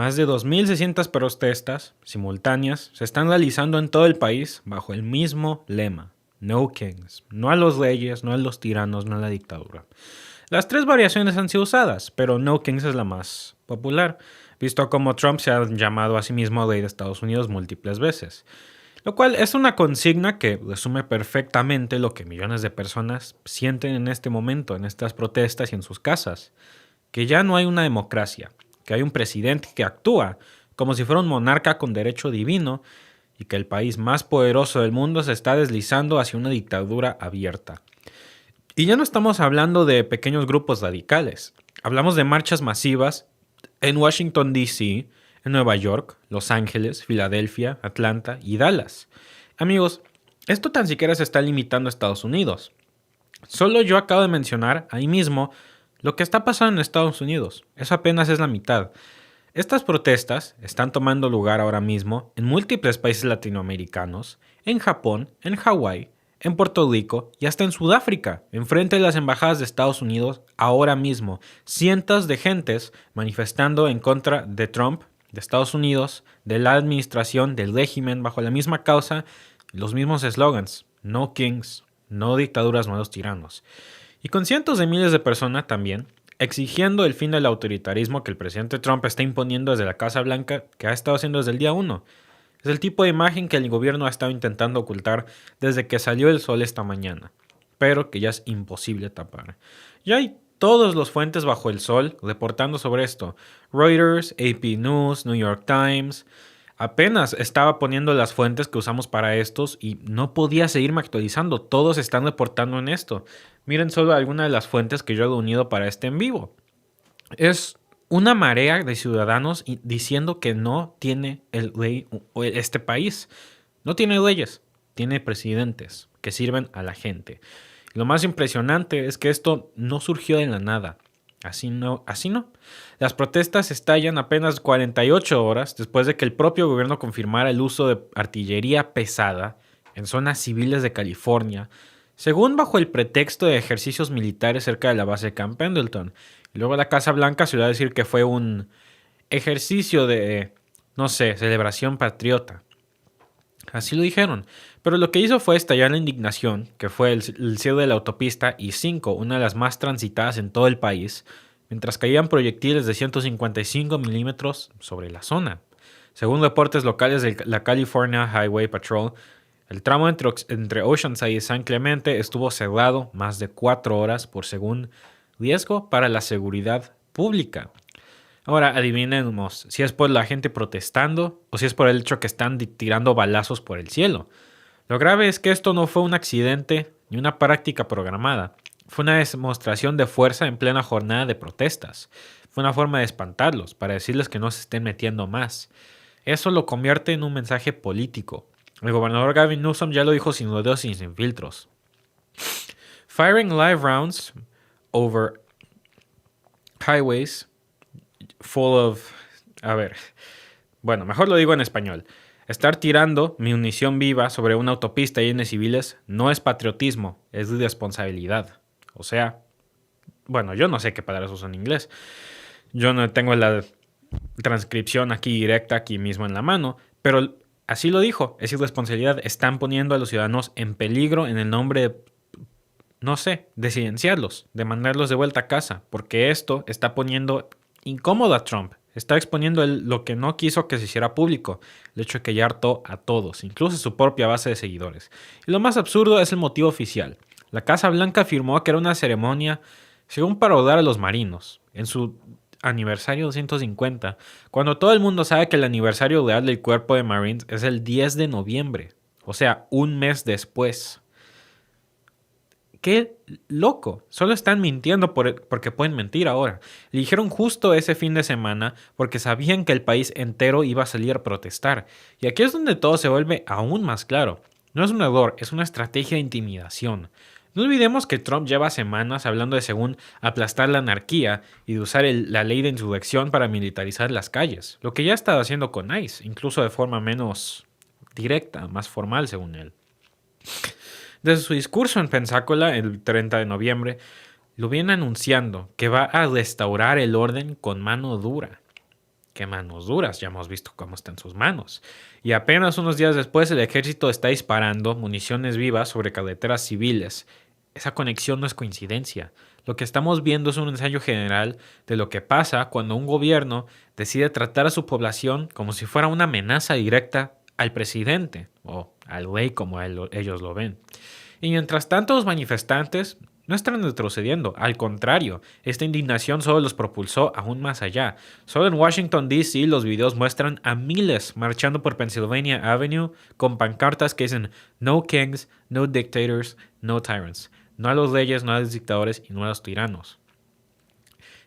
Más de 2.600 protestas simultáneas se están realizando en todo el país bajo el mismo lema: No Kings, no a los reyes, no a los tiranos, no a la dictadura. Las tres variaciones han sido usadas, pero No Kings es la más popular, visto como Trump se ha llamado a sí mismo rey de Estados Unidos múltiples veces. Lo cual es una consigna que resume perfectamente lo que millones de personas sienten en este momento, en estas protestas y en sus casas. Que ya no hay una democracia, que hay un presidente que actúa como si fuera un monarca con derecho divino y que el país más poderoso del mundo se está deslizando hacia una dictadura abierta. Y ya no estamos hablando de pequeños grupos radicales, hablamos de marchas masivas en Washington, D.C., en Nueva York, Los Ángeles, Filadelfia, Atlanta y Dallas. Amigos, esto tan siquiera se está limitando a Estados Unidos. Solo yo acabo de mencionar ahí mismo lo que está pasando en Estados Unidos. Eso apenas es la mitad. Estas protestas están tomando lugar ahora mismo en múltiples países latinoamericanos, en Japón, en Hawái, en Puerto Rico y hasta en Sudáfrica, enfrente de las embajadas de Estados Unidos ahora mismo. Cientos de gentes manifestando en contra de Trump, de Estados Unidos, de la administración, del régimen, bajo la misma causa, los mismos eslogans: No kings, no dictaduras, no los tiranos. Y con cientos de miles de personas también exigiendo el fin del autoritarismo que el presidente Trump está imponiendo desde la Casa Blanca, que ha estado haciendo desde el día uno. Es el tipo de imagen que el gobierno ha estado intentando ocultar desde que salió el sol esta mañana, pero que ya es imposible tapar. Ya hay todos los fuentes bajo el sol reportando sobre esto: Reuters, AP News, New York Times. Apenas estaba poniendo las fuentes que usamos para estos y no podía seguirme actualizando. Todos están reportando en esto. Miren solo algunas de las fuentes que yo he unido para este en vivo. Es una marea de ciudadanos diciendo que no tiene el rey este país. No tiene leyes, tiene presidentes que sirven a la gente. Lo más impresionante es que esto no surgió de la nada. Así no, así no. Las protestas estallan apenas 48 horas después de que el propio gobierno confirmara el uso de artillería pesada en zonas civiles de California, según bajo el pretexto de ejercicios militares cerca de la base de Camp Pendleton. Y luego la Casa Blanca se iba a decir que fue un ejercicio de, no sé, celebración patriota. Así lo dijeron. Pero lo que hizo fue estallar la indignación, que fue el cierre de la autopista I-5, una de las más transitadas en todo el país, mientras caían proyectiles de 155 milímetros sobre la zona. Según reportes locales de la California Highway Patrol, el tramo entre Oceanside y San Clemente estuvo cerrado más de 4 horas por según riesgo para la seguridad pública. Ahora adivinemos si es por la gente protestando o si es por el hecho que están tirando balazos por el cielo. Lo grave es que esto no fue un accidente ni una práctica programada. Fue una demostración de fuerza en plena jornada de protestas. Fue una forma de espantarlos, para decirles que no se estén metiendo más. Eso lo convierte en un mensaje político. El gobernador Gavin Newsom ya lo dijo sin rodeos y sin filtros. Firing live rounds over highways full of... A ver, bueno, mejor lo digo en español. Estar tirando munición viva sobre una autopista llena de civiles no es patriotismo, es irresponsabilidad. O sea, bueno, yo no sé qué palabras uso en inglés. Yo no tengo la transcripción aquí directa, aquí mismo en la mano, pero así lo dijo, es irresponsabilidad. Están poniendo a los ciudadanos en peligro en el nombre de, no sé, de silenciarlos, de mandarlos de vuelta a casa, porque esto está poniendo incómodo a Trump. Está exponiendo lo que no quiso que se hiciera público, el hecho de que ya hartó a todos, incluso su propia base de seguidores. Y lo más absurdo es el motivo oficial. La Casa Blanca afirmó que era una ceremonia, según para honrar a los marinos, en su aniversario 250, cuando todo el mundo sabe que el aniversario real del cuerpo de Marines es el 10 de noviembre, o sea, un mes después. ¡Qué loco! Solo están mintiendo porque pueden mentir ahora. Le dijeron justo ese fin de semana porque sabían que el país entero iba a salir a protestar. Y aquí es donde todo se vuelve aún más claro. No es un error, es una estrategia de intimidación. No olvidemos que Trump lleva semanas hablando de, según, aplastar la anarquía y de usar la ley de insurrección para militarizar las calles. Lo que ya ha estado haciendo con ICE, incluso de forma menos directa, más formal según él. Desde su discurso en Pensacola el 30 de noviembre, lo viene anunciando que va a restaurar el orden con mano dura. qué manos duras, ya hemos visto cómo están sus manos. Y apenas unos días después el ejército está disparando municiones vivas sobre carreteras civiles. Esa conexión no es coincidencia. Lo que estamos viendo es un ensayo general de lo que pasa cuando un gobierno decide tratar a su población como si fuera una amenaza directa al presidente o al rey como ellos lo ven. Y mientras tanto los manifestantes no están retrocediendo, al contrario, esta indignación solo los propulsó aún más allá. Solo en Washington, D.C. los videos muestran a miles marchando por Pennsylvania Avenue con pancartas que dicen "No kings, no dictators, no tyrants". No a los reyes, no a los dictadores y no a los tiranos.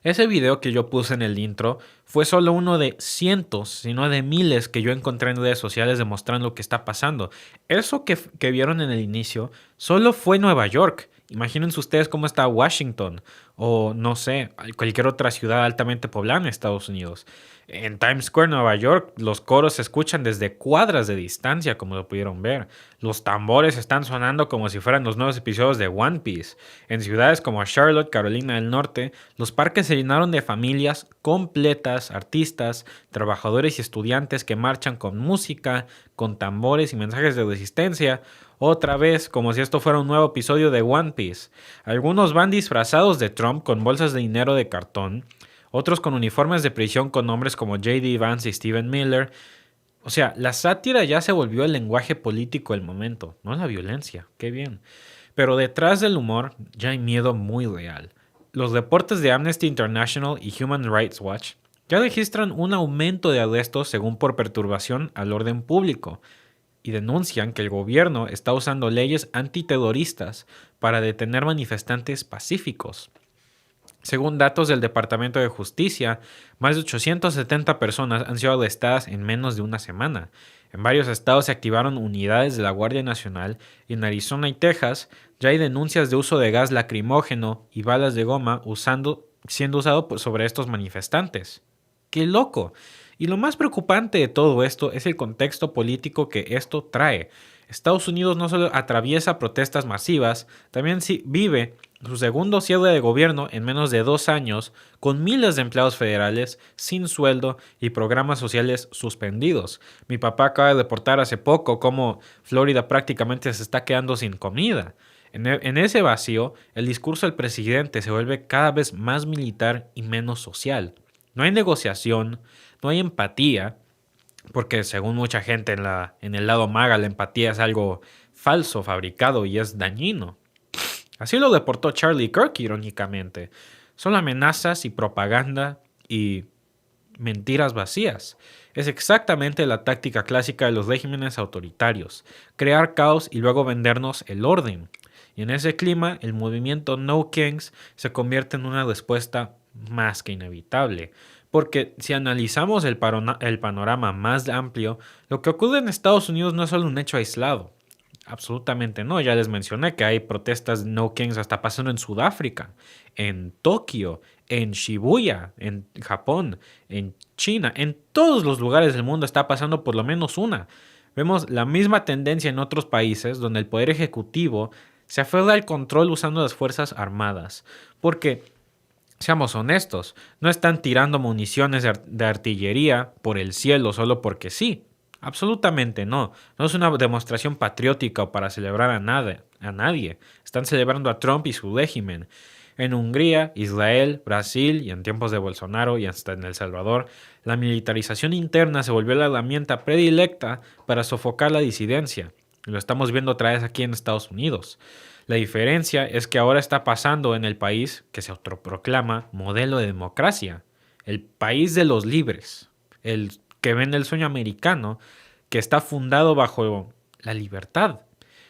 Ese video que yo puse en el intro fue solo uno de cientos, sino de miles que yo encontré en redes sociales demostrando lo que está pasando. Eso que vieron en el inicio solo fue Nueva York. Imagínense ustedes cómo está Washington o no sé, cualquier otra ciudad altamente poblada en Estados Unidos. En Times Square, Nueva York, los coros se escuchan desde cuadras de distancia, como lo pudieron ver. Los tambores están sonando como si fueran los nuevos episodios de One Piece. En ciudades como Charlotte, Carolina del Norte, los parques se llenaron de familias completas, artistas, trabajadores y estudiantes que marchan con música, con tambores y mensajes de resistencia. Otra vez, como si esto fuera un nuevo episodio de One Piece. Algunos van disfrazados de Trump con bolsas de dinero de cartón. Otros con uniformes de prisión con nombres como J.D. Vance y Stephen Miller. O sea, la sátira ya se volvió el lenguaje político del momento, no la violencia. Qué bien. Pero detrás del humor ya hay miedo muy real. Los reportes de Amnesty International y Human Rights Watch ya registran un aumento de arrestos según por perturbación al orden público y denuncian que el gobierno está usando leyes antiterroristas para detener manifestantes pacíficos. Según datos del Departamento de Justicia, más de 870 personas han sido arrestadas en menos de una semana. En varios estados se activaron unidades de la Guardia Nacional y en Arizona y Texas ya hay denuncias de uso de gas lacrimógeno y balas de goma siendo usado sobre estos manifestantes. ¡Qué loco! Y lo más preocupante de todo esto es el contexto político que esto trae. Estados Unidos no solo atraviesa protestas masivas, también vive su segundo cierre de gobierno en menos de 2 años, con miles de empleados federales sin sueldo y programas sociales suspendidos. Mi papá acaba de reportar hace poco cómo Florida prácticamente se está quedando sin comida. En ese vacío, el discurso del presidente se vuelve cada vez más militar y menos social. No hay negociación, no hay empatía, porque según mucha gente en el lado maga la empatía es algo falso, fabricado y es dañino. Así lo deportó Charlie Kirk, irónicamente. Son amenazas y propaganda y mentiras vacías. Es exactamente la táctica clásica de los regímenes autoritarios, crear caos y luego vendernos el orden. Y en ese clima, el movimiento No Kings se convierte en una respuesta más que inevitable. Porque si analizamos el panorama más amplio, lo que ocurre en Estados Unidos no es solo un hecho aislado. Absolutamente no. Ya les mencioné que hay protestas No Kings hasta pasando en Sudáfrica, en Tokio, en Shibuya, en Japón, en China. En todos los lugares del mundo está pasando por lo menos una. Vemos la misma tendencia en otros países donde el poder ejecutivo se aferra al control usando las fuerzas armadas. Porque, seamos honestos, no están tirando municiones de artillería por el cielo solo porque sí. Absolutamente no. No es una demostración patriótica o para celebrar a nadie. Están celebrando a Trump y su régimen. En Hungría, Israel, Brasil y en tiempos de Bolsonaro y hasta en El Salvador, la militarización interna se volvió la herramienta predilecta para sofocar la disidencia. Lo estamos viendo otra vez aquí en Estados Unidos. La diferencia es que ahora está pasando en el país que se autoproclama modelo de democracia. El país de los libres. El que vende el sueño americano, que está fundado bajo la libertad.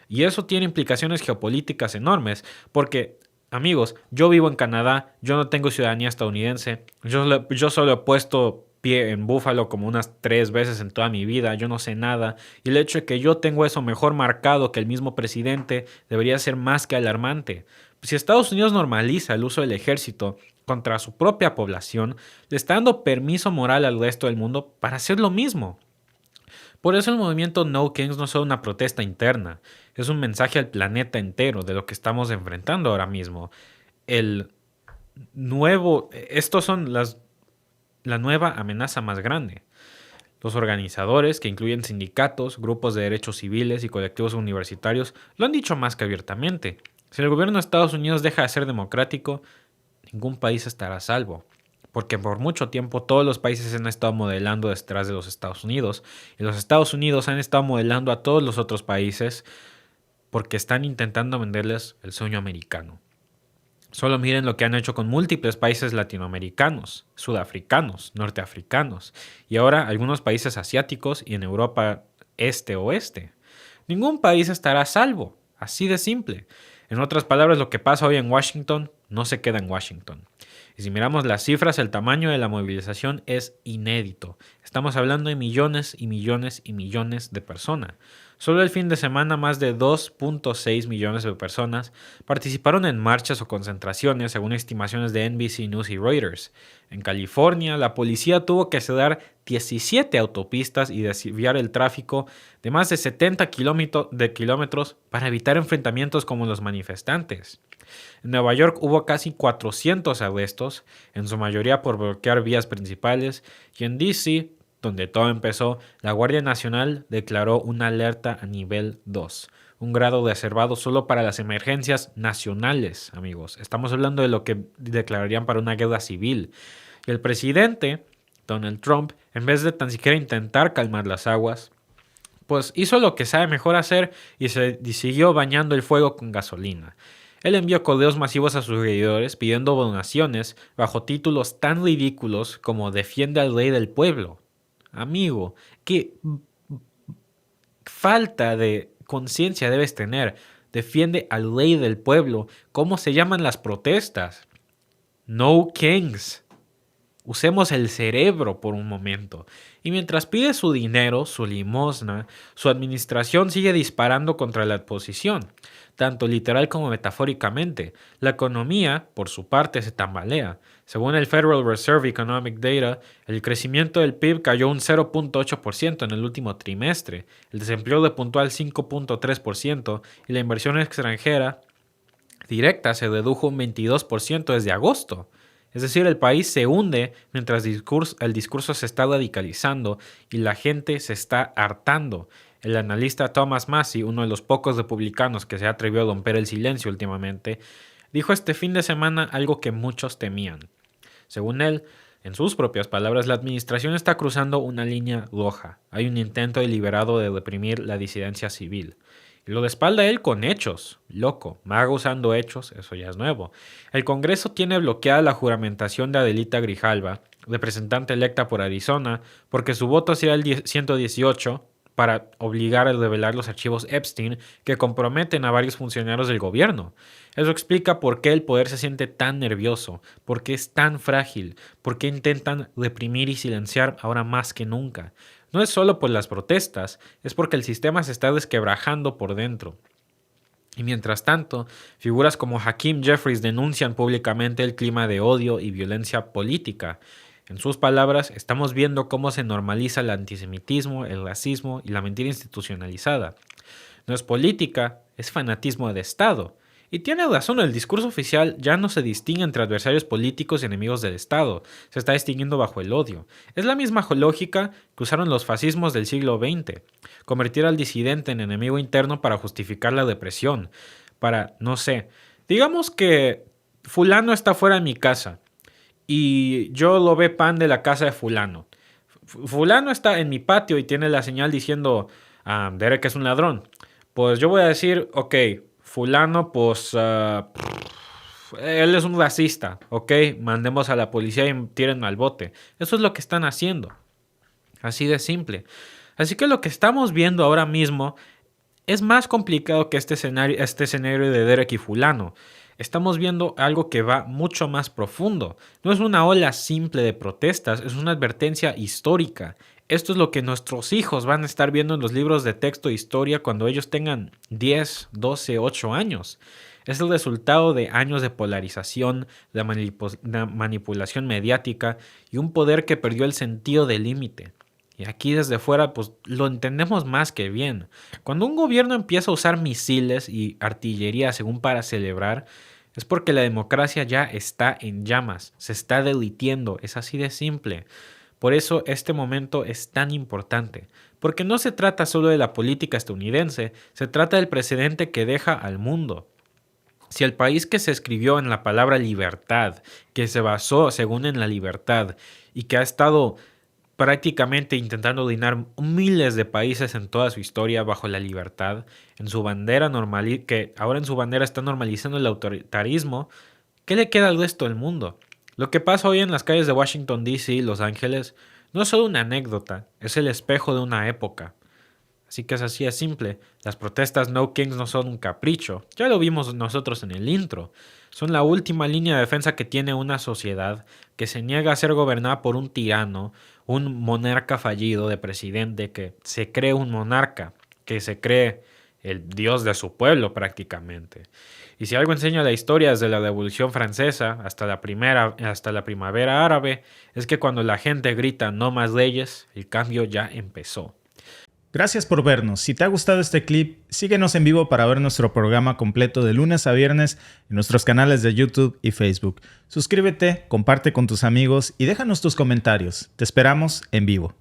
Y eso tiene implicaciones geopolíticas enormes, porque, amigos, yo vivo en Canadá, yo no tengo ciudadanía estadounidense, yo solo he puesto pie en Búfalo como unas 3 veces en toda mi vida, yo no sé nada, y el hecho de que yo tengo eso mejor marcado que el mismo presidente debería ser más que alarmante. Si Estados Unidos normaliza el uso del ejército contra su propia población, le está dando permiso moral al resto del mundo para hacer lo mismo. Por eso el movimiento No Kings no es solo una protesta interna, es un mensaje al planeta entero de lo que estamos enfrentando ahora mismo. Estos son la nueva amenaza más grande. Los organizadores, que incluyen sindicatos, grupos de derechos civiles y colectivos universitarios, lo han dicho más que abiertamente. Si el gobierno de Estados Unidos deja de ser democrático, ningún país estará a salvo. Porque por mucho tiempo todos los países se han estado modelando detrás de los Estados Unidos. Y los Estados Unidos han estado modelando a todos los otros países porque están intentando venderles el sueño americano. Solo miren lo que han hecho con múltiples países latinoamericanos, sudafricanos, norteafricanos y ahora algunos países asiáticos y en Europa este-oeste. Ningún país estará a salvo, así de simple. En otras palabras, lo que pasa hoy en Washington no se queda en Washington. Y si miramos las cifras, el tamaño de la movilización es inédito. Estamos hablando de millones y millones y millones de personas. Solo el fin de semana más de 2.6 millones de personas participaron en marchas o concentraciones según estimaciones de NBC News y Reuters. En California, la policía tuvo que cerrar 17 autopistas y desviar el tráfico de más de 70 kilómetros para evitar enfrentamientos como los manifestantes. En Nueva York hubo casi 400 arrestos, en su mayoría por bloquear vías principales, y en DC, donde todo empezó, la Guardia Nacional declaró una alerta a nivel 2, un grado reservado solo para las emergencias nacionales, amigos. Estamos hablando de lo que declararían para una guerra civil. Y el presidente, Donald Trump, en vez de tan siquiera intentar calmar las aguas, pues hizo lo que sabe mejor hacer y siguió bañando el fuego con gasolina. Él envió correos masivos a sus seguidores pidiendo donaciones bajo títulos tan ridículos como "Defiende al rey del pueblo". Amigo, qué falta de conciencia debes tener. Defiende al rey del pueblo. ¿Cómo se llaman las protestas? No kings. Usemos el cerebro por un momento. Y mientras pide su dinero, su limosna, su administración sigue disparando contra la oposición, tanto literal como metafóricamente. La economía, por su parte, se tambalea. Según el Federal Reserve Economic Data, el crecimiento del PIB cayó un 0.8% en el último trimestre, el desempleo repuntó al 5.3% y la inversión extranjera directa se redujo un 22% desde agosto. Es decir, el país se hunde mientras el discurso se está radicalizando y la gente se está hartando. El analista Thomas Massie, uno de los pocos republicanos que se atrevió a romper el silencio últimamente, dijo este fin de semana algo que muchos temían. Según él, en sus propias palabras, la administración está cruzando una línea roja. Hay un intento deliberado de reprimir la disidencia civil. Y lo respalda él con hechos. Loco, Maga usando hechos, eso ya es nuevo. El Congreso tiene bloqueada la juramentación de Adelita Grijalva, representante electa por Arizona, porque su voto será el 118 para obligar a revelar los archivos Epstein que comprometen a varios funcionarios del gobierno. Eso explica por qué el poder se siente tan nervioso, por qué es tan frágil, por qué intentan reprimir y silenciar ahora más que nunca. No es solo por las protestas, es porque el sistema se está desquebrajando por dentro. Y mientras tanto, figuras como Hakeem Jeffries denuncian públicamente el clima de odio y violencia política. En sus palabras, estamos viendo cómo se normaliza el antisemitismo, el racismo y la mentira institucionalizada. No es política, es fanatismo de Estado. Y tiene razón, el discurso oficial ya no se distingue entre adversarios políticos y enemigos del Estado, se está distinguiendo bajo el odio. Es la misma lógica que usaron los fascismos del siglo XX, convertir al disidente en enemigo interno para justificar la represión, para, no sé, digamos que fulano está fuera de mi casa y yo lo ve pan de la casa de fulano. Fulano está en mi patio y tiene la señal diciendo, Derek es un ladrón. Pues yo voy a decir, ok, fulano, pues él es un racista, ok, mandemos a la policía y tírenme al bote. Eso es lo que están haciendo, así de simple. Así que lo que estamos viendo ahora mismo es más complicado que este escenario de Derek y fulano. Estamos viendo algo que va mucho más profundo. No es una ola simple de protestas, es una advertencia histórica. Esto es lo que nuestros hijos van a estar viendo en los libros de texto de historia cuando ellos tengan 10, 12, 8 años. Es el resultado de años de polarización, de manipulación mediática y un poder que perdió el sentido del límite. Y aquí desde fuera pues lo entendemos más que bien. Cuando un gobierno empieza a usar misiles y artillería según para celebrar, es porque la democracia ya está en llamas, se está derritiendo, es así de simple. Por eso este momento es tan importante, porque no se trata solo de la política estadounidense, se trata del precedente que deja al mundo. Si el país que se escribió en la palabra libertad, que se basó según en la libertad y que ha estado prácticamente intentando dominar miles de países en toda su historia bajo la libertad, en su bandera que ahora en su bandera está normalizando el autoritarismo, ¿qué le queda al resto del mundo? Lo que pasa hoy en las calles de Washington, D.C. y Los Ángeles no es solo una anécdota, es el espejo de una época. Así que es así de simple. Las protestas No Kings no son un capricho. Ya lo vimos nosotros en el intro. Son la última línea de defensa que tiene una sociedad que se niega a ser gobernada por un tirano, un monarca fallido de presidente que se cree un monarca, que se cree el dios de su pueblo prácticamente. Y si algo enseña la historia desde la Revolución Francesa hasta la Primavera Árabe, es que cuando la gente grita no más leyes, el cambio ya empezó. Gracias por vernos. Si te ha gustado este clip, síguenos en vivo para ver nuestro programa completo de lunes a viernes en nuestros canales de YouTube y Facebook. Suscríbete, comparte con tus amigos y déjanos tus comentarios. Te esperamos en vivo.